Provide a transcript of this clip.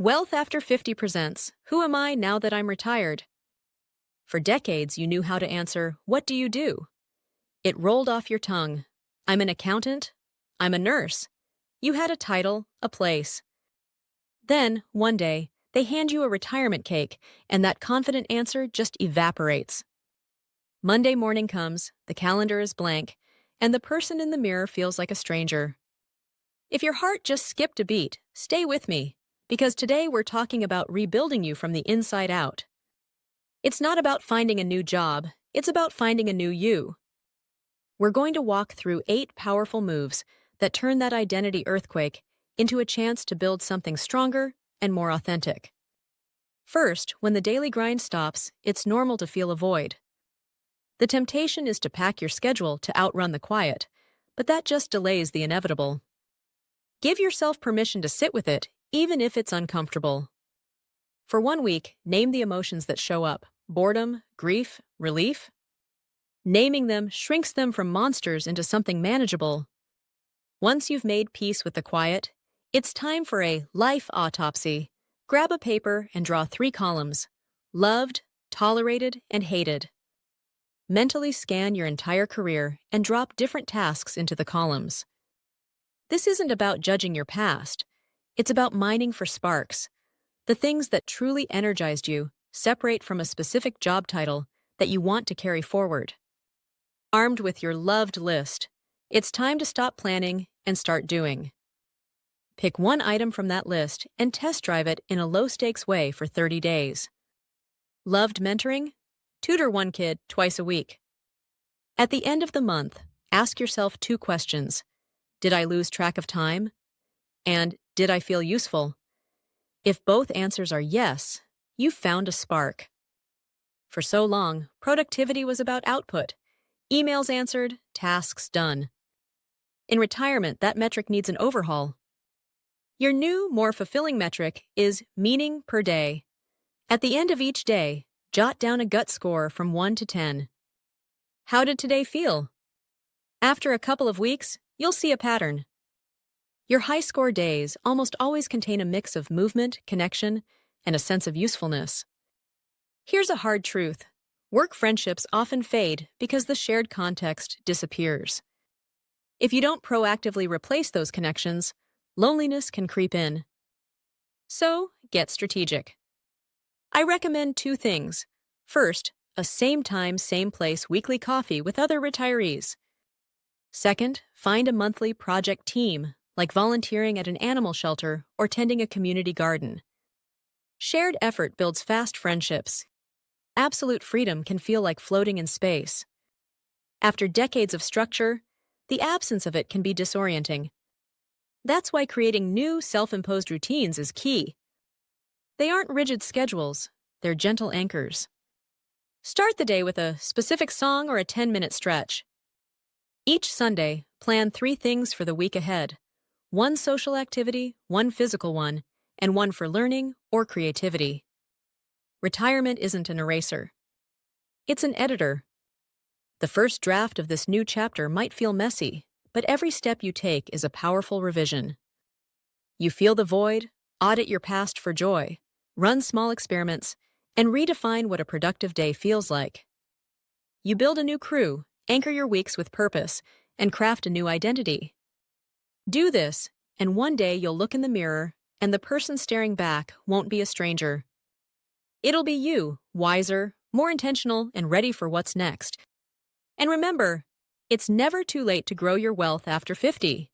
Wealth After 50 presents Who Am I Now That I'm Retired? For decades, you knew how to answer, What do you do? It rolled off your tongue. I'm an accountant. I'm a nurse. You had a title, a place. Then, one day, they hand you a retirement cake, and that confident answer just evaporates. Monday morning comes, the calendar is blank, and the person in the mirror feels like a stranger. If your heart just skipped a beat, stay with me, because today we're talking about rebuilding you from the inside out. It's not about finding a new job, it's about finding a new you. We're going to walk through 8 powerful moves that turn that identity earthquake into a chance to build something stronger and more authentic. First, when the daily grind stops, it's normal to feel a void. The temptation is to pack your schedule to outrun the quiet, but that just delays the inevitable. Give yourself permission to sit with it, even if it's uncomfortable. For 1 week, name the emotions that show up: boredom, grief, relief. Naming them shrinks them from monsters into something manageable. Once you've made peace with the quiet, it's time for a life autopsy. Grab a paper and draw 3 columns: loved, tolerated, and hated. Mentally scan your entire career and drop different tasks into the columns. This isn't about judging your past. It's about mining for sparks. The things that truly energized you separate from a specific job title that you want to carry forward. Armed with your loved list, it's time to stop planning and start doing. Pick one item from that list and test drive it in a low-stakes way for 30 days. Loved mentoring? Tutor 1 kid twice a week. At the end of the month, ask yourself 2 questions. Did I lose track of time? And did I feel useful? If both answers are yes, you've found a spark. For so long, productivity was about output. Emails answered, tasks done. In retirement, that metric needs an overhaul. Your new, more fulfilling metric is meaning per day. At the end of each day, jot down a gut score from 1 to 10. How did today feel? After a couple of weeks, you'll see a pattern. Your high-score days almost always contain a mix of movement, connection, and a sense of usefulness. Here's a hard truth. Work friendships often fade because the shared context disappears. If you don't proactively replace those connections, loneliness can creep in. So, get strategic. I recommend 2 things. First, a same time, same place weekly coffee with other retirees. Second, find a monthly project team, like volunteering at an animal shelter or tending a community garden. Shared effort builds fast friendships. Absolute freedom can feel like floating in space. After decades of structure, the absence of it can be disorienting. That's why creating new self-imposed routines is key. They aren't rigid schedules, they're gentle anchors. Start the day with a specific song or a 10-minute stretch. Each Sunday, plan 3 things for the week ahead: 1 social activity, 1 physical one, and 1 for learning or creativity. Retirement isn't an eraser. It's an editor. The first draft of this new chapter might feel messy, but every step you take is a powerful revision. You feel the void, audit your past for joy, run small experiments, and redefine what a productive day feels like. You build a new crew, anchor your weeks with purpose, and craft a new identity. Do this, and one day you'll look in the mirror, and the person staring back won't be a stranger. It'll be you, wiser, more intentional, and ready for what's next. And remember, it's never too late to grow your wealth after 50.